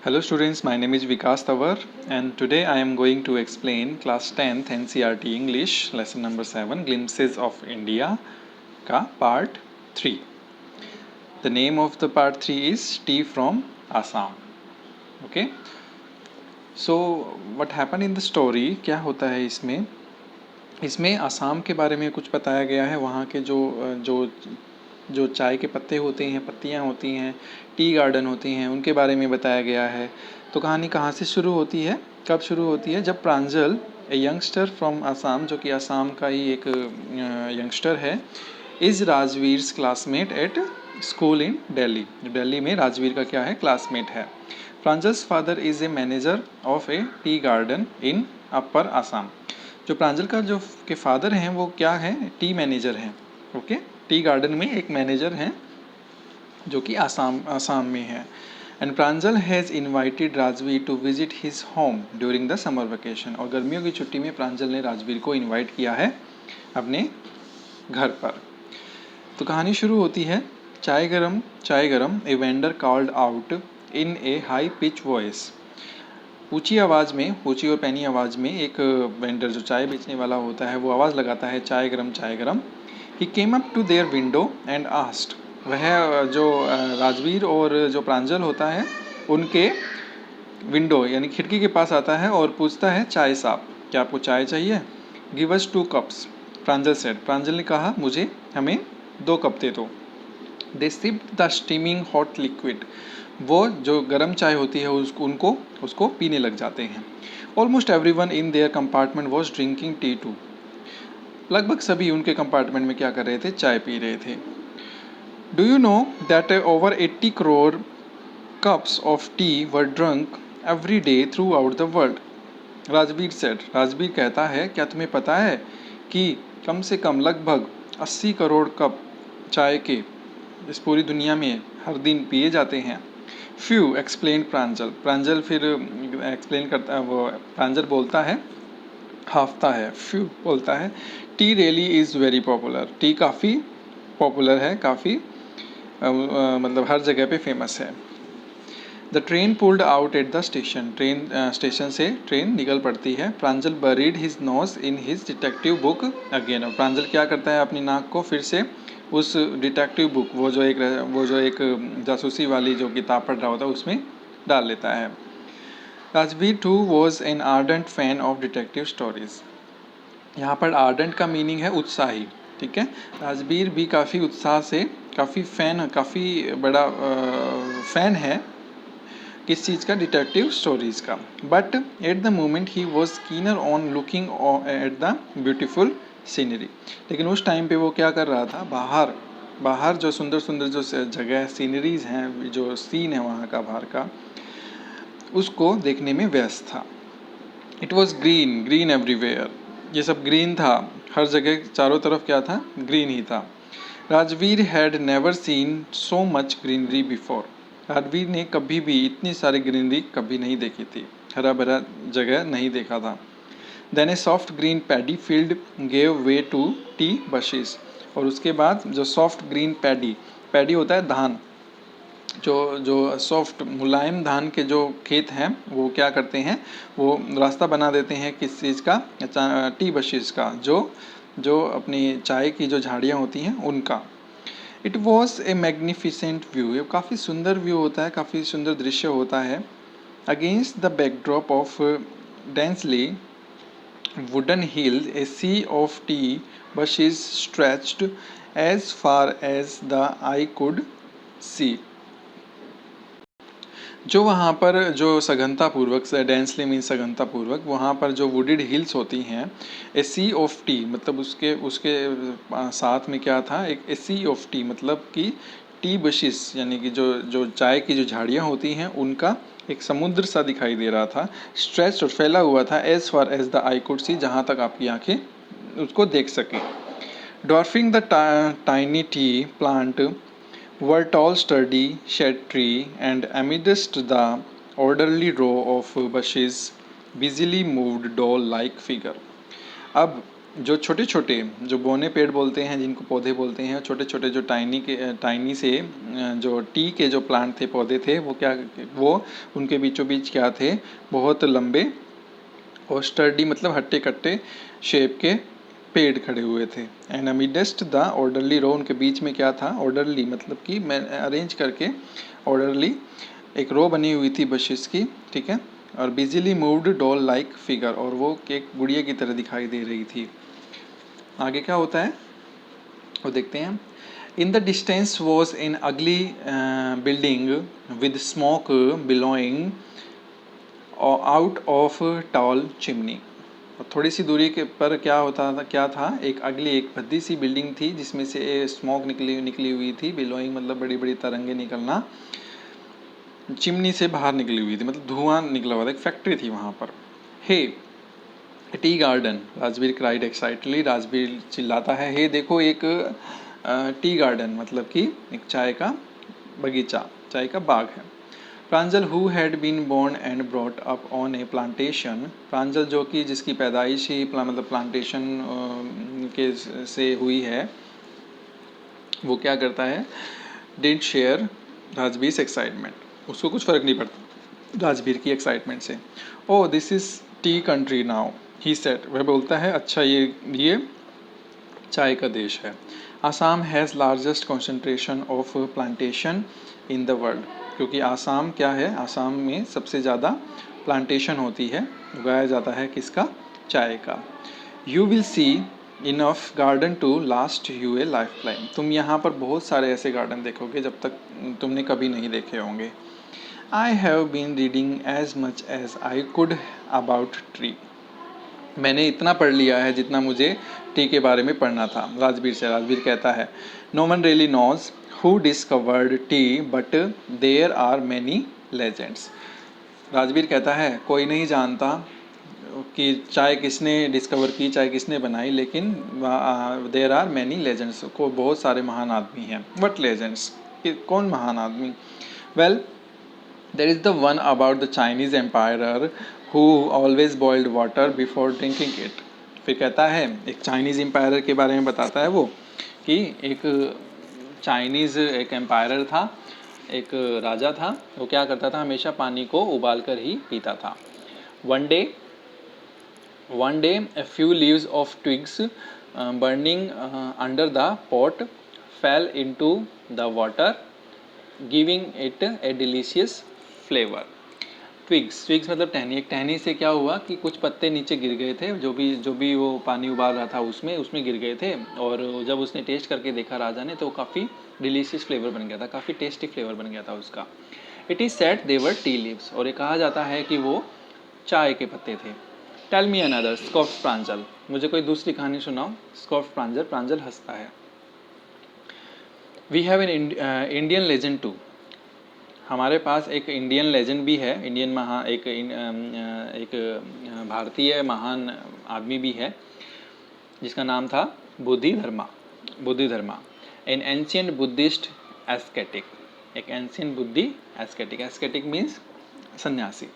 Hello students, my name is Vikas Tawar and today I am going to explain class 10th NCERT English lesson number 7 Glimpses of India का part 3. The name of the part 3 is Tea from Assam. Okay. So what happened in the story, क्या होता है इसमें असम के बारे में कुछ बताया गया है. वहाँ के जो चाय के पत्ते होते हैं, पत्तियाँ होती हैं, टी गार्डन होती हैं, उनके बारे में बताया गया है. तो कहानी कहाँ से शुरू होती है, कब शुरू होती है? जब Pranjal, a youngster from Assam, जो कि असम का ही एक यंगस्टर है, is Rajveer's classmate at school in Delhi. Delhi में राजवीर का क्या है, क्लासमेट है. Pranjal's father is a manager of a tea garden in upper Assam. जो प्रांजल का जो के फादर हैं वो क्या है, टी मैनेजर हैं. ओके, टी गार्डन में एक मैनेजर हैं जो कि आसाम में है. And Pranjal has invited Rajveer to visit his home during the summer vacation. और गर्मियों की छुट्टी में प्रांजल ने राजवीर को इनवाइट किया है अपने घर पर. तो कहानी शुरू होती है. चाय गरम a vendor called out in A high pitch voice. ऊंची और पैनी आवाज़ में एक वेंडर, जो चाय बेचने वाला होता है, वो आवाज़ लगाता है, चाय गरम. He came up to their window and asked. वह जो राजवीर और जो प्रांजल होता है उनके विंडो यानी खिड़की के पास आता है और पूछता है, चाय साहब, क्या आपको चाय चाहिए? Give us 2 cups, Pranjal said. Pranjal ने कहा, हमें 2 कप दे दो. They sipped the steaming hot liquid. वो जो गर्म चाय होती है उसको पीने लग जाते हैं. Almost everyone in their compartment was drinking tea too. लगभग सभी उनके कंपार्टमेंट में क्या कर रहे थे, चाय पी रहे थे. Do you know that over 80 crore cups of T were drunk every day through out the world. Rajveer said. Rajveer कहता है, क्या तुम्हें पता है कि कम से कम लगभग 80 करोड़ कप चाय के इस पूरी दुनिया में हर दिन पिए जाते हैं. फ्यू एक्सप्लेन प्रांजल. प्रांजल फिर एक्सप्लेन करता है, वो प्रांजल बोलता है, हाफता है, फ्यू बोलता है, tea really is very popular. Tea काफ़ी पॉपुलर है, काफ़ी मतलब हर जगह पे फेमस है. The train pulled out at the station. Station से ट्रेन निकल पड़ती है. Pranjal buried his nose in his detective book again. और प्रांजल क्या करता है, अपनी नाक को फिर से उस डिटेक्टिव बुक, वो जो एक जासूसी वाली जो किताब पढ़ रहा होता है उसमें डाल लेता है. Rajveer too was an ardent fan of detective stories. यहाँ पर आर्डेंट का मीनिंग है उत्साही. ठीक है, राजवीर भी काफ़ी उत्साह से, काफ़ी बड़ा फ़ैन है किस चीज़ का, डिटेक्टिव स्टोरीज़ का. But at the moment he was keener on looking at the beautiful scenery. लेकिन उस टाइम पे वो क्या कर रहा था, बाहर जो सुंदर जो जगह सीनरीज हैं, जो सीन है वहाँ का बाहर का, उसको देखने में व्यस्त था. It was green everywhere. ये सब ग्रीन था, हर जगह चारों तरफ क्या था, ग्रीन ही था. Rajveer had never seen so much greenery before. Rajveer ने कभी भी इतनी सारी ग्रीनरी कभी नहीं देखी थी, हरा भरा जगह नहीं देखा था. Then a soft green paddy field gave way to tea bushes. और उसके बाद जो सॉफ्ट ग्रीन पैडी होता है धान, जो सॉफ्ट मुलायम धान के जो खेत हैं वो क्या करते हैं, वो रास्ता बना देते हैं किस चीज़ का, टी बशेस का, जो अपनी चाय की जो झाड़ियाँ होती हैं उनका. It was a magnificent view. ये काफ़ी सुंदर व्यू होता है, काफ़ी सुंदर दृश्य होता है. Against the backdrop of densely wooden hills, a sea of tea bushes stretched as far as the eye could see. जो वहाँ पर जो सघनतापूर्वक, डेंसली मीन सघनतापूर्वक, वहाँ पर जो वुडेड हिल्स होती हैं, ए सी ऑफ टी मतलब उसके साथ में क्या था, एक ए सी ऑफ टी मतलब कि टी बशिस यानी कि जो चाय की जो झाड़ियाँ होती हैं उनका एक समुद्र सा दिखाई दे रहा था. स्ट्रेच और फैला हुआ था, as far as the eye could see, जहाँ तक आपकी आंखें उसको देख सकें. Dwarfing the tiny tea plant were tall sturdy shade tree, and amidst the orderly row of bushes busily moved doll like figure. अब जो छोटे छोटे जो बोने पेड़ बोलते हैं, जिनको पौधे बोलते हैं, छोटे छोटे जो टाइनी से जो टी के जो प्लांट थे, पौधे थे, वो उनके बीचों बीच क्या थे, बहुत लंबे और स्टर्डी मतलब हट्टे कट्टे शेप के पेड़ खड़े हुए थे। एंड अमिडेस्ट द ऑर्डरली रो, उनके बीच में क्या था, ऑर्डरली मतलब कि मैं अरेंज करके, ऑर्डरली एक रो बनी हुई थी बशेस की, ठीक है, और बिजीली मूव्ड डॉल लाइक फिगर, और वो एक गुड़िया की तरह दिखाई दे रही थी। आगे क्या होता है वो देखते हैं। In the distance was an ugly building with smoke billowing out of tall chimney. और थोड़ी सी दूरी के पर क्या था, एक अगली एक भद्दी सी बिल्डिंग थी जिसमें से स्मोक निकली हुई थी। बिलोइंग मतलब बड़ी बड़ी तरंगे निकलना, चिमनी से बाहर निकली हुई थी मतलब धुआं निकला हुआ था, एक फैक्ट्री थी वहाँ पर। Hey tea garden, Rajveer cried excitedly, Rajveer चिल्लाता है, हे देखो एक टी गार्डन मतलब कि एक चाय का बगीचा, चाय का बाग है। Pranjal who had been born and brought up on a plantation, Pranjal जो कि जिसकी पैदाइश ही मतलब प्लांटेशन के से हुई है, वो क्या करता है, डिड शेयर राजवीर एक्साइटमेंट, उसको कुछ फ़र्क नहीं पड़ता राजवीर की एक्साइटमेंट से। Oh this is tea country now he said, वह बोलता है अच्छा ये चाय का देश है। Assam has largest concentration of plantation in the world, क्योंकि आसाम क्या है, आसाम में सबसे ज़्यादा प्लांटेशन होती है, उगाया जाता है किसका, चाय का। You will see enough garden to last you a lifetime, तुम यहाँ पर बहुत सारे ऐसे गार्डन देखोगे जब तक तुमने कभी नहीं देखे होंगे। I have been reading as much as I could about tree, मैंने इतना पढ़ लिया है जितना मुझे टी के बारे में पढ़ना था। राजवीर कहता है, no one really knows who discovered tea but there are many legends. Rajveer कहता है कोई नहीं जानता कि चाय किसने डिस्कवर की, चाय किसने बनाई, लेकिन देयर आर मैनी लेजेंड्स, को बहुत सारे महान आदमी हैं। व्हाट लेजेंड्स, कौन महान आदमी? Well there is the one about the Chinese emperor who always boiled water before drinking it। फिर कहता है एक चाइनीज़ एम्पायर के बारे में बताता है वो, कि एक चाइनीज़ एक एम्पायर था, एक राजा था, वो क्या करता था, हमेशा पानी को उबाल कर ही पीता था। One day a few leaves of twigs burning under the pot fell into the water giving it a delicious flavour. Twigs मतलब टहनी, एक टहनी से क्या हुआ कि कुछ पत्ते नीचे गिर गए थे, जो भी वो पानी उबाल रहा था उसमें गिर गए थे, और जब उसने टेस्ट करके देखा राजा ने, तो काफ़ी डिलीशियस फ्लेवर बन गया था, काफ़ी टेस्टी फ्लेवर बन गया था उसका। It is said they were tea leaves, और ये कहा जाता है कि वो चाय के पत्ते थे। टेल मी अनदर, स्कॉफ्ड प्रांजल, मुझे कोई दूसरी कहानी सुनाओ। स्कॉफ्ड प्रांजल हंसता है। We have an Indian legend too, हमारे पास एक इंडियन लेजेंड भी है, एक भारतीय महान आदमी भी है, जिसका नाम था बुद्धिधर्मा, एन एंशियंट बुद्धिस्ट एस्केटिक, एक एंशियंट बुद्धि एस्केटिक मीन्स सन्यासी,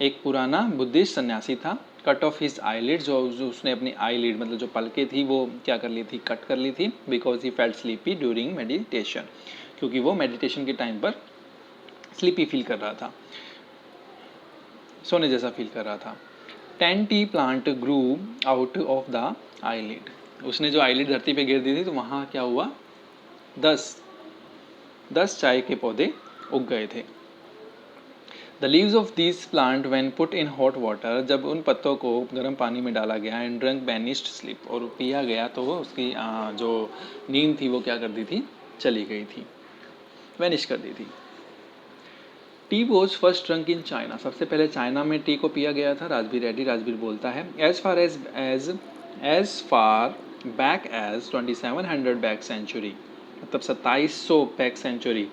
एक पुराना बुद्धिस्ट सन्यासी था। कट ऑफ हिज आईलिड, जो उसने अपनी आईलिड मतलब जो पलकें थी वो क्या कर ली थी, कट कर ली थी। Because he felt sleepy during meditation, क्योंकि वो मेडिटेशन के टाइम पर स्लीपी फील कर रहा था, सोने जैसा फील कर रहा था। 10 T plant Guru out of the eyelid, उसने जो आईलिड धरती पे गिर दी थी तो वहाँ क्या हुआ, 10 चाय के पौधे उग गए थे। The leaves of this plant when put in hot water, जब उन पत्तों को गर्म पानी में डाला गया, एंड ड्रंक बैनिश्ड स्लीप, और पिया गया तो उसकी जो नींद थी वो क्या कर दी थी, चली गई थी, वैनिश कर दी थी। T was first drunk in China, सबसे पहले चाइना में टी को पिया गया था। राजवीर बोलता है, as far back as 2700 back century, मतलब 2700 बैक सेंचुरी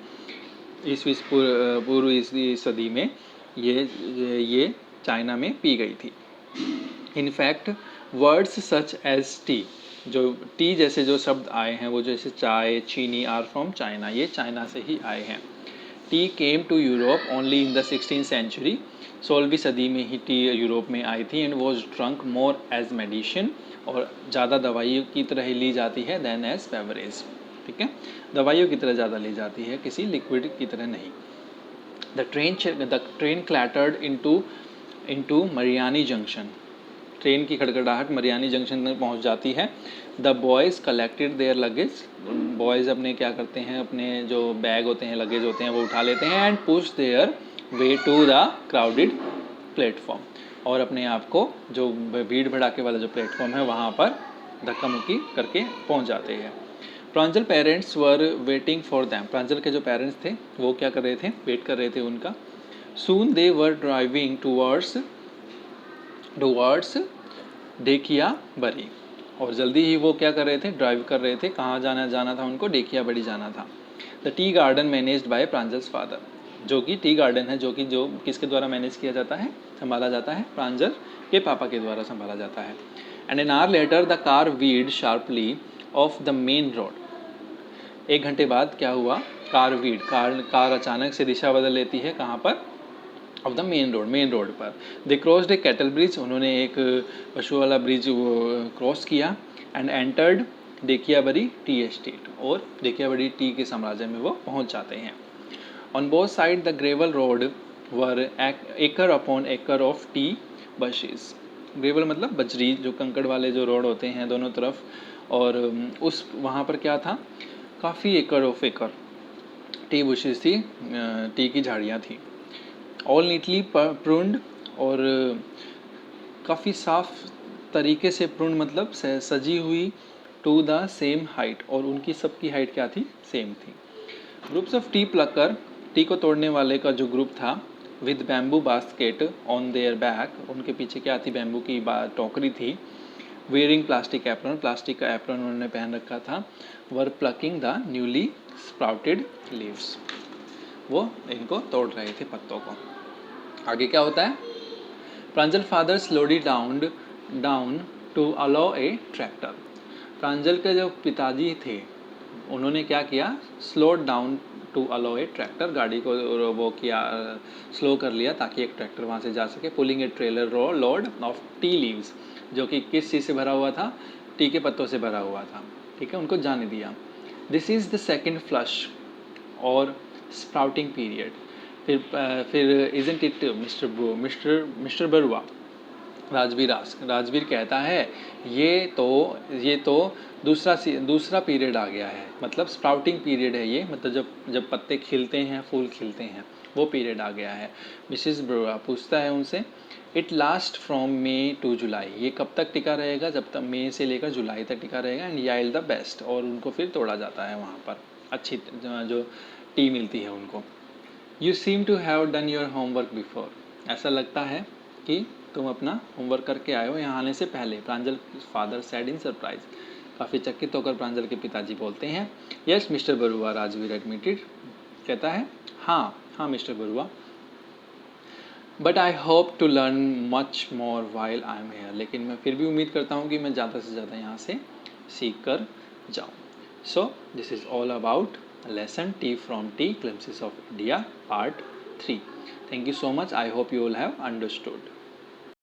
ईस्वी पूर्व ईस्वी सदी में ये चाइना में पी गई थी। In fact words such as tea, जो टी जैसे जो शब्द आए हैं वो जैसे chai, chini, are from China, ये चाइना से ही आए हैं। Tea came to Europe only in the 16th century. 16वीं सदी में ही टी यूरोप में आई थी and was drunk more as medicine, और ज़्यादा दवाइयों की तरह ही ली जाती है देन एज बेवरेज। ठीक है, दवाइयों की तरह ज़्यादा ली जाती है, किसी लिक्विड की तरह नहीं। The train clattered into Mariani junction. Train की खड़खड़ाहट मरियानी जंक्शन तक पहुंच जाती है। The boys collected their luggage. Boys अपने क्या करते हैं, अपने जो बैग होते हैं, लगेज होते हैं, वो उठा लेते हैं and push their way to the crowded platform, और अपने आप को जो भीड़ भड़ाके वाला जो प्लेटफॉर्म है वहाँ पर धक्का मुक्की करके पहुँच जाते हैं। Pranjal parents were waiting for them. Pranjal के जो पेरेंट्स थे वो क्या कर रहे थे, वेट कर रहे थे उनका। सून दे वर ड्राइविंग टूवर्ड्स डेकिया बरी, और जल्दी ही वो क्या कर रहे थे, ड्राइव कर रहे थे। कहाँ जाना था उनको, डेकिया बड़ी जाना था। The tea garden managed by Pranjal's father. जो कि टी गार्डन है, जो किसके द्वारा मैनेज किया जाता है, संभाला जाता है, प्रांजल के पापा के द्वारा संभाला जाता है। And an hour later the car weed sharply of the main road. 1 घंटे बाद क्या हुआ, कार अचानक से दिशा बदल लेती है, कहाँ पर, ऑफ द मेन रोड पर। दे क्रॉस्ड ए कैटल ब्रिज। उन्होंने एक पशु वाला ब्रिज क्रॉस किया। एंड एंटर्ड डेकियाबरी टी एस्टेट, और डेकियाबरी टी के साम्राज्य में वो पहुंच जाते हैं। On both side the gravel road were acre upon acre of T buses. Gravel मतलब बजरी, जो कंकड़ वाले जो रोड होते हैं दोनों तरफ, और उस वहाँ पर क्या था, काफ़ी एकड़ ऑफ एकड़ टी बुशेस थी, टी की झाड़ियाँ थी। ऑल नीटली प्रून्ड, और काफ़ी साफ तरीके से, प्रून्ड मतलब सजी हुई, टू द सेम हाइट, और उनकी सबकी हाइट क्या थी, सेम थी। Groups of tea plucker, tea को तोड़ने वाले का जो ग्रुप था, with bamboo basket on their back, उनके पीछे क्या थी, बैम्बू की टोकरी थी। वेयरिंग प्लास्टिक एप्रन, प्लास्टिक का एप्रन उन्होंने पहन रखा था। Were plucking the newly sprouted leaves, वो इनको तोड़ रहे थे, पत्तों को। आगे क्या होता है, Pranjal father slowed down to allow a tractor. Pranjal के जो पिताजी थे उन्होंने क्या किया, slowed down to allow a tractor, गाड़ी को वो किया, स्लो कर लिया ताकि एक ट्रैक्टर वहाँ से जा सके। Pulling a trailer load of tea leaves, जो कि किस चीज़ से भरा हुआ था, टी के पत्तों से भरा हुआ था। ठीक है, उनको जाने दिया। This is the second flush और स्प्राउटिंग पीरियड। फिर isn't it mister Barua, Rajveer कहता है ये तो दूसरा पीरियड आ गया है, मतलब स्प्राउटिंग पीरियड है ये, मतलब जब पत्ते खिलते हैं, फूल खिलते हैं, वो पीरियड आ गया है। मिसेस बरुआ पूछता है उनसे, it last from May to July, ये कब तक टिका रहेगा, जब तक मई से लेकर जुलाई तक टिका रहेगा। एंड याइल्ड द बेस्ट, और उनको फिर तोड़ा जाता है वहाँ पर, अच्छी जो टी मिलती है उनको। You seem to have done your homework before, ऐसा लगता है कि तुम अपना होमवर्क करके आए हो यहाँ आने से पहले। Pranjal father said in surprise, काफ़ी चकित होकर प्रांजल के पिताजी बोलते हैं। Yes mister Barua, Rajveer admitted, कहता है हाँ mister Barua. But I hope to learn much more while I am here, लेकिन मैं फिर भी उम्मीद करता हूँ कि मैं ज़्यादा से ज़्यादा यहाँ से सीख कर जाऊँ। So this is all about lesson Tea from Tea, Glimpses of India, part 3. Thank you so much. I hope you all have understood.